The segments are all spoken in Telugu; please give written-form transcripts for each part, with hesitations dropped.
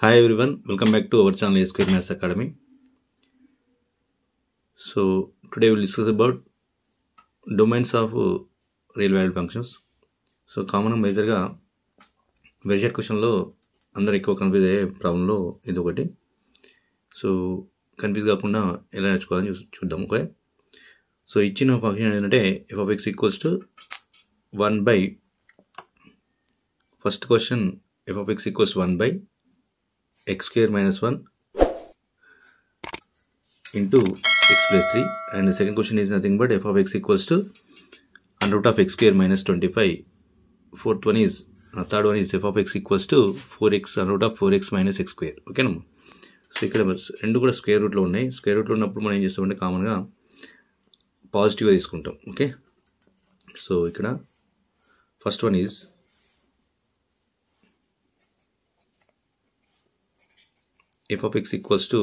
Hi everyone, welcome back to our channel A Square Maths Academy. So today we'll discuss about domains of real valued functions. So common మేజర్గా వెరిషెట్ క్వశ్చన్లో అందరు ఎక్కువ కన్ఫ్యూజ్ అయ్యే ప్రాబ్లంలో ఇది ఒకటి. సో కన్ఫ్యూజ్ కాకుండా ఎలా నేర్చుకోవాలని చూద్దాం. ఓకే, సో ఇచ్చిన ఫంక్షన్ ఏంటంటే f(x) equals to 1 by first question f(x) equals 1 by x square minus 1 into x plus 3, and the second question is nothing but f of x equals to under root of x square minus 25. Third one is f of x equals to 4x under root of 4x minus x square. Okay na. So ఇక్కడ రెండు కూడా స్క్వేర్ రూట్లో ఉన్నాయి. స్క్వేర్ రూట్లో ఉన్నప్పుడు మనం ఏం చేస్తామంటే కామన్గా పాజిటివ్గా తీసుకుంటాం. ఓకే, సో ఇక్కడ first one is f of x equals to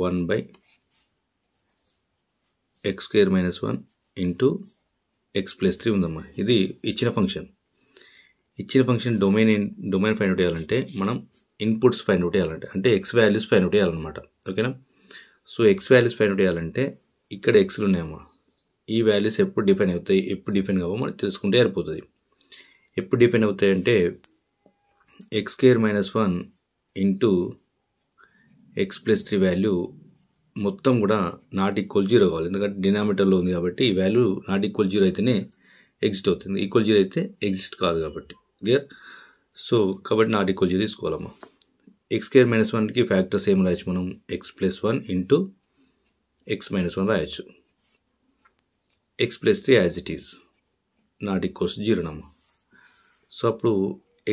1 by x square minus 1 into x plus 3 ఉందమ్మా. ఇది ఇచ్చిన ఫంక్షన్ డొమైన్ ఫైండ్ అవుట్ చేయాలంటే మనం ఇన్పుట్స్ ఫైండ్ అవుట్ చేయాలంటే అంటే x వాల్యూస్ ఫైండ్ అవుట్ చేయాలన్నమాట. ఓకేనా, so x values find out చేయాలంటే ఇక్కడ xలు ఉన్నాయమ్మా. ఈ వాల్యూస్ ఎప్పుడు డిఫైన్ అవుతాయి, ఎప్పుడు డిఫైన్ కావో మనం తెలుసుకుంటే సరిపోతుంది. ఎప్పుడు డిఫైన్ అవుతాయి అంటే x square minus 1 into x plus 3 value మొత్తం కూడా నాట్ ఈక్వల్ 0 కావాలి. ఎందుకంటే డినామినేటర్లో ఉంది కాబట్టి ఈ వాల్యూ నాట్ ఈక్వల్ 0 అయితేనే ఎగ్జిస్ట్ అవుతుంది. ఈక్వల్ 0 అయితే ఎగ్జిస్ట్ కాదు కాబట్టి. క్లియర్? సో కాబట్టి not equal 0 తీసుకోవాలమ్మా. x square minus 1కి ఫ్యాక్టర్స్ ఏం రాయొచ్చు మనం, x plus 1 into x minus 1 రాయొచ్చు. x plus 3 as it is not equals 0 నమ్మా. సో అప్పుడు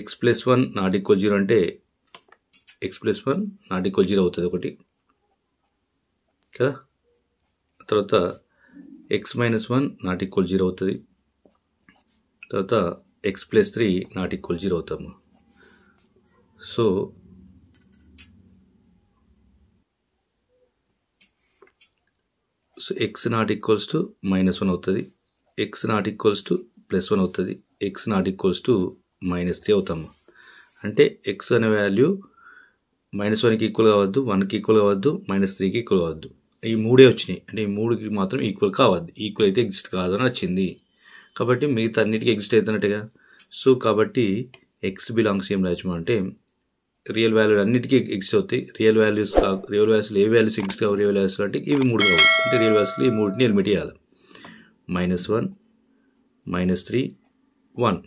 x plus 1 నాట్ ఈక్వల్ 0 అంటే x plus 1 నాట్ ఈక్వల్ 0 అవుతుంది ఒకటి కదా. తర్వాత x minus 1 నాట్ ఈక్వల్ 0 అవుతుంది. తర్వాత x plus 3 నాట్ ఈక్వల్ 0 అవుతాము. So x not equals to -1 అవుతుంది, x నాట్ ఈక్వల్స్ టు +1 అవుతుంది, x నాట్ ఈక్వల్స్ టు -3 అవుతాము. అంటే x అనే వాల్యూ -1కి ఈక్వల్ కావద్దు, 1కి ఈక్వల్ కావద్దు, -3కి ఈక్వల్ కావద్దు. ఈ మూడే వచ్చినాయి అంటే ఈ మూడుకి మాత్రం ఈక్వల్ కావద్దు. ఈక్వల్ అయితే ఎగ్జిస్ట్ కాదని వచ్చింది కాబట్టి మిగతా అన్నిటికీ ఎగ్జిస్ట్ అవుతున్నట్టుగా. సో కాబట్టి ఎక్స్ బిలాంగ్స్ ఏం రాయచ్చు అంటే రియల్ వాల్యూ అన్నిటికీ ఎగ్జిస్ట్ అవుతాయి. రియల్ వాల్యూస్లో ఏ వాల్యూస్ ఎగ్జిస్ట్ కావు, రియల్ వాల్యూస్ అంటే ఇవి మూడు కావు. అంటే రియల్ వాల్యూస్లో ఈ మూడింటిని ఎలిమిట్ చేయాలి. -1, -3, 1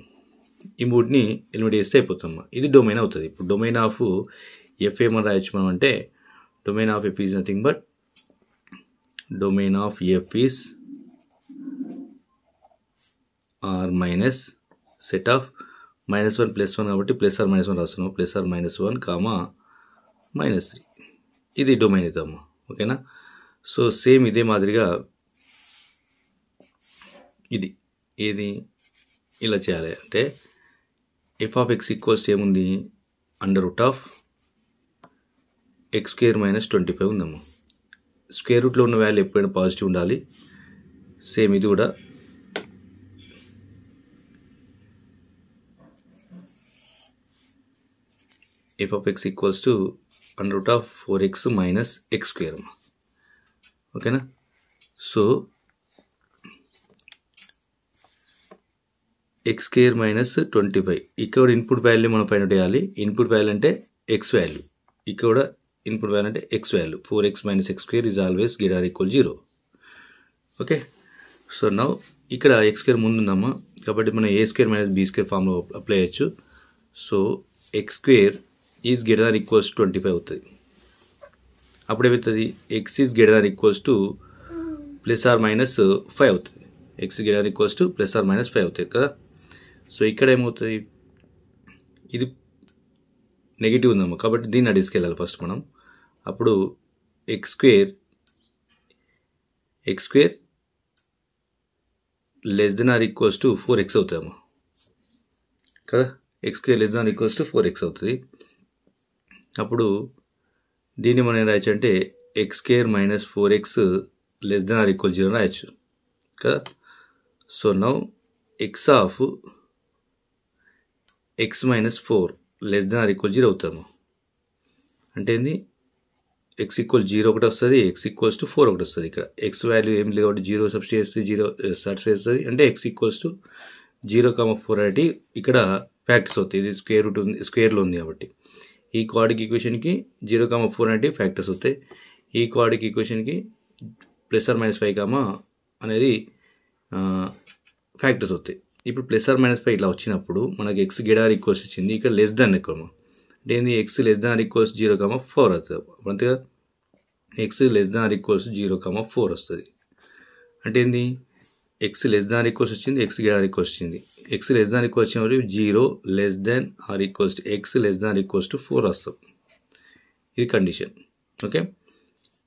ఈ మూడిని ఎలిమిట్ చేస్తే అయిపోతాం. ఇది డొమైన్ అవుతుంది. ఇప్పుడు డొమైన్ ఆఫ్ ఎఫ్ ఏమని రాయొచ్చు మనం అంటే domain of F is nothing but domain of F is R minus set of -1 +1 కాబట్టి +or-1 రాస్తున్నాం. +or-1 కామా -3 ఇది డొమైన్ అవుతాము. ఓకేనా, సో సేమ్ ఇదే మాదిరిగా ఏది ఇలా చేయాలి అంటే f of x ఈక్వల్స్ ఏముంది, under root of x square minus 25 ఉందమ్మా. స్క్వేర్ రూట్లో ఉన్న వాల్యూ ఎప్పుడైనా పాజిటివ్ ఉండాలి. సేమ్ ఇది కూడా f of x equals to under root of 4x minus x square అమ్మా. ఓకేనా, సో x square minus 25 ఇక్కడ ఇన్పుట్ వాల్యూ మనం ఫైండ్ అవుట్ చేయాలి. ఇన్పుట్ వాల్యూ అంటే x వాల్యూ, ఇక్కడ ఇన్పుట్ వాల్యూ అంటే x value. 4x minus x square is always greater or equal 0. Okay, so now ఇక్కడ x square ముందు ఉందమ్మా కాబట్టి మనం a square minus b square ఫామ్లో అప్లై చేయొచ్చు. So x square is greater are equals 25 అవుతుంది. అప్పుడు ఏమవుతుంది, x is greater are equals to +or-5 అవుతుంది. x greater are equals to +or-5 అవుతుంది కదా. సో ఇక్కడ ఏమవుతుంది, ఇది నెగిటివ్ ఉందమ్మా కాబట్టి దీన్ని తీసుకెళ్ళాలి ఫస్ట్ మనం. అప్పుడు x square less than or equals to 4x అవుతాయమ్మా కదా. x square less than or equals to 4x అవుతుంది. అప్పుడు దీన్ని మనం ఏం రాయచ్చు అంటే x square minus 4x less than or equal 0 రాయచ్చు కదా. So now x of x minus 4 less than or equal 0 అవుతాము. అంటే ఏంది ఎక్స్ ఈక్వల్ 0 ఒకటి వస్తుంది, ఎక్స్ ఈక్వల్స్ టు 4 ఒకటి వస్తుంది. ఇక్కడ ఎక్స్ వాల్యూ ఏం లేదు కాబట్టి 0 సబ్స్టిట్యూట్ చేస్తే 0 సాటిస్ఫై చేస్తుంది. అంటే ఎక్స్ ఈక్వల్స్ టు 0,4 అనేది ఇక్కడ ఫ్యాక్టర్స్ అవుతాయి. ఇది స్క్వేర్ రూట్ ఉంది, స్క్వేర్లో ఉంది కాబట్టి ఈ క్వాడ్రిక్ ఈక్వేషన్కి 0,4 అనేది ఫ్యాక్టర్స్ అవుతాయి. ఈ క్వాడ్రిక్ ఈక్వేషన్కి +or-5 అనేది ఫ్యాక్టర్స్ అవుతాయి. ఇప్పుడు +or-5 ఇట్లా వచ్చినప్పుడు మనకి ఎక్స్ గ్రేటర్ ఈక్వల్స్ వచ్చింది, ఇక్కడ లెస్ దాన్ ఎక్కువ అంటే ఏంది ఎక్స్ <= 0,4 అవుతుంది. అంతేగా ఎక్స్ <= 0,4 వస్తుంది. అంటే ఏంది ఎక్స్ <= వచ్చింది, ఎక్స్ గ్రేటర్ ఈక్వల్స్ వచ్చింది. ఎక్స్ <= వచ్చినప్పుడు 0 <= 4 వస్తాం. ఇది కండిషన్. ఓకే,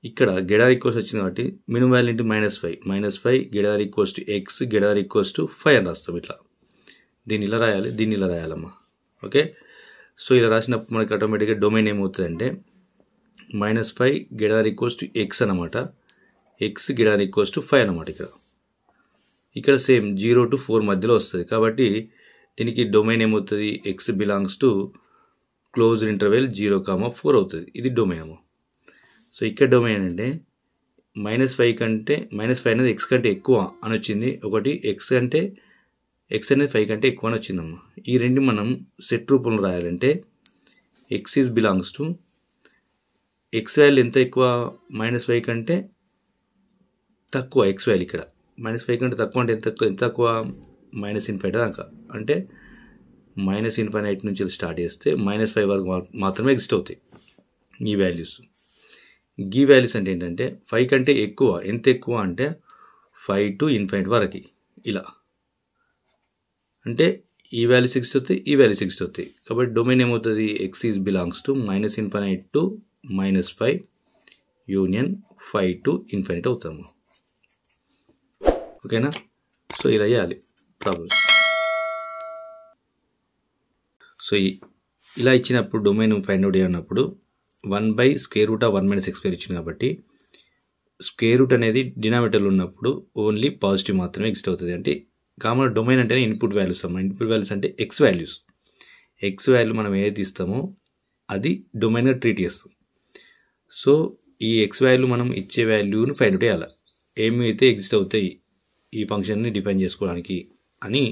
ఇక్కడ గ్రేటర్ ఈక్వల్స్ వచ్చింది కాబట్టి minimum value into -5 greater equals to X greater equals to 5 అని రాస్తాం. ఇట్లా దీన్ని ఇలా రాయాలి, దీన్ని ఇలా రాయాలమ్మా. ఓకే, సో ఇలా రాసినప్పుడు మనకి ఆటోమేటిక్గా డొమైన్ ఏమవుతుందంటే -5 గ్రేటర్ ఈక్వల్స్ టు ఎక్స్ అనమాట, ఎక్స్ గ్రేటర్ ఈక్వల్స్ టు 5 అనమాట. ఇక్కడ సేమ్ 0 to 4 మధ్యలో వస్తుంది కాబట్టి దీనికి డొమైన్ ఏమవుతుంది, X belongs to closed interval 0,4 అవుతుంది. ఇది డొమైన్ అమ్మ. సో ఇక్కడ డొమైన్ అంటే -5 కంటే -5 అనేది ఎక్స్ కంటే ఎక్కువ అని వచ్చింది ఒకటి, ఎక్స్ అనేది 5 కంటే ఎక్కువ అని వచ్చిందమ్మా. ఈ రెండు మనం సెట్ రూపంలో రాయాలంటే X is belongs to X value ఎంత ఎక్కువ, -5 కంటే తక్కువ ఎక్స్ వాల్యూ. ఇక్కడ -5 కంటే తక్కువ అంటే ఎంత తక్కువ, -∞ దాకా. అంటే -∞ నుంచి స్టార్ట్ చేస్తే -5 వరకు మాత్రమే ఎగ్జిస్ట్ అవుతాయి ఈ వాల్యూస్. ఈ వాల్యూస్ అంటే ఏంటంటే 5 కంటే ఎక్కువ, ఎంత ఎక్కువ అంటే 5 to ∞ వరకు. ఇలా అంటే ఈ వాల్యూస్ ఎగ్జిస్ట్ అవుతాయి, ఈ వాల్యూస్ ఎగ్జిస్ట్ అవుతాయి. కాబట్టి డొమైన్ ఏమవుతుంది, X is belongs to -∞ to -5 union 5 to ∞ అవుతాము. ఓకేనా, సో ఇలా చేయాలి ప్రాబ్లమ్స్. సో ఇలా ఇచ్చినప్పుడు డొమైన్ ఫైండ్ అవుట్ చేయనప్పుడు 1/√(1 - x² ఇచ్చింది కాబట్టి స్క్వేర్ రూట్ అనేది డినామినేటర్లో ఉన్నప్పుడు ఓన్లీ పాజిటివ్ మాత్రమే ఎగ్జిస్ట్ అవుతుంది. అంటే కామన్ డొమైన్ అంటే ఇన్పుట్ వాల్యూస్ అమ్మ. ఇన్పుట్ వాల్యూస్ అంటే ఎక్స్ వాల్యూస్. ఎక్స్ వాల్యూ మనం ఏదైతే ఇస్తామో అది డొమైన్గా ట్రీట్ చేస్తాం. సో ఈ ఎక్స్ వాల్యూ మనం ఇచ్చే వాల్యూని ఫైండ్ అవుట్ చేయాలి, ఏమి అయితే ఎగ్జిస్ట్ అవుతాయి ఈ ఫంక్షన్ని డిఫైన్ చేసుకోవడానికి అని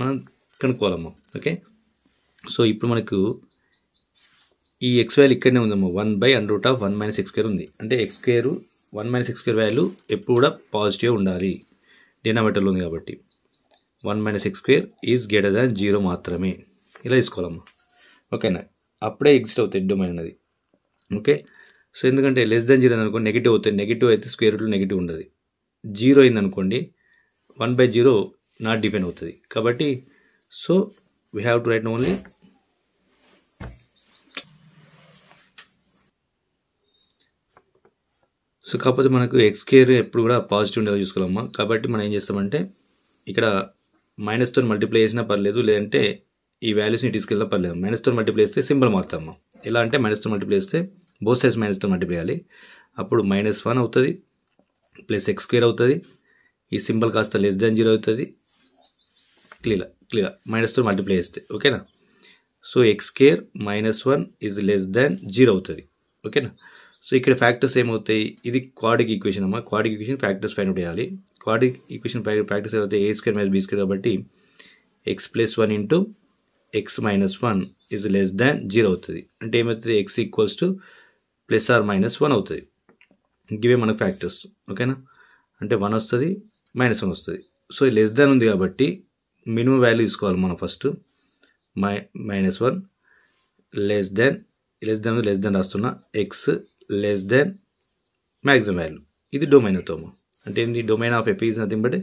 మనం కనుక్కోవాలమ్మా. ఓకే, సో ఇప్పుడు మనకు ఈ ఎక్స్ వాల్యూ ఇక్కడనే ఉందమ్మా, 1/√(1 - x² ఉంది. అంటే x² 1 - x² వాల్యూ ఎప్పుడు కూడా పాజిటివ్ ఉండాలి, డినామినేటర్లో ఉంది కాబట్టి 1 - x² ఈజ్ గ్రేటర్ దాన్ 0 మాత్రమే. ఇలా తీసుకోవాలమ్మా. ఓకేనా, అప్పుడే ఎగ్జిస్ట్ అవుతాయి డొమైన్ అనేది. ఓకే, సో ఎందుకంటే <0 అనుకోండి నెగిటివ్ అవుతాయి, నెగిటివ్ అయితే స్క్వేర్ రూట్లో నెగిటివ్ ఉండదు. 0 అయిందనుకోండి 1/0 నాట్ డిఫైన్ అవుతుంది. కాబట్టి so we have to right only so కాకపోతే మనకు x² ఎప్పుడు కూడా పాజిటివ్ ఉండేలా చూసుకోవాలమ్మా. కాబట్టి మనం ఏం చేస్తామంటే ఇక్కడ మైనస్తో మల్టిప్లై చేసినా పర్లేదు, లేదంటే ఈ వాల్యూస్ని తీసుకెళ్ళినా పర్లేదు. మైనస్తో మల్టిప్లై చేస్తే సింబల్ మారుతామమ్మా. ఎలా అంటే మైనస్తో మల్టిప్లై చేస్తే బోత్ సైడ్స్ మైనస్తో మల్టిప్లై చేయాలి. అప్పుడు -1 అవుతుంది ప్లస్ x² అవుతుంది. ఈ సింబల్ కాస్త <0 అవుతుంది. క్లియర్ మైనస్తో మల్టిప్లై చేస్తే. ఓకేనా, సో x² -1 ఈజ్ <0 అవుతుంది. ఓకేనా, సో ఇక్కడ ఫ్యాక్టర్స్ ఏమవుతాయి, ఇది క్వాడ్రిక్ ఈక్వేషన్ అమ్మా. Quadric equation factors find out చేయాలి. క్వాడ్రిక్ ఈక్వేషన్ ఫ్యాక్టర్స్ ఏమవుతాయి, a² - b² కాబట్టి x + 1 ఇంటూ x - 1 ఈజ్ <0 అవుతుంది. అంటే ఏమవుతుంది, x = +or-1 అవుతుంది. ఇవే మనకు ఫ్యాక్టర్స్. ఓకేనా, అంటే 1 వస్తుంది, -1 వస్తుంది. సో లెస్ దాన్ ఉంది కాబట్టి మినిమం వాల్యూ తీసుకోవాలి మనం ఫస్ట్. -1 లెస్ దాన్ రాస్తున్నా, x less than maximum value. ఇది డొమైన్ అవుతాము. అంటే ఏంది, domain of f is nothing but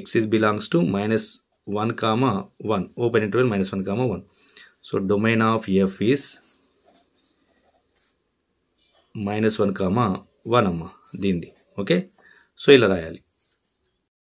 x is belongs to -1, open interval -1, 1. So domain of f is -1, 1 అమ్మ దీనిది. ఓకే, సో ఇలా రాయాలి.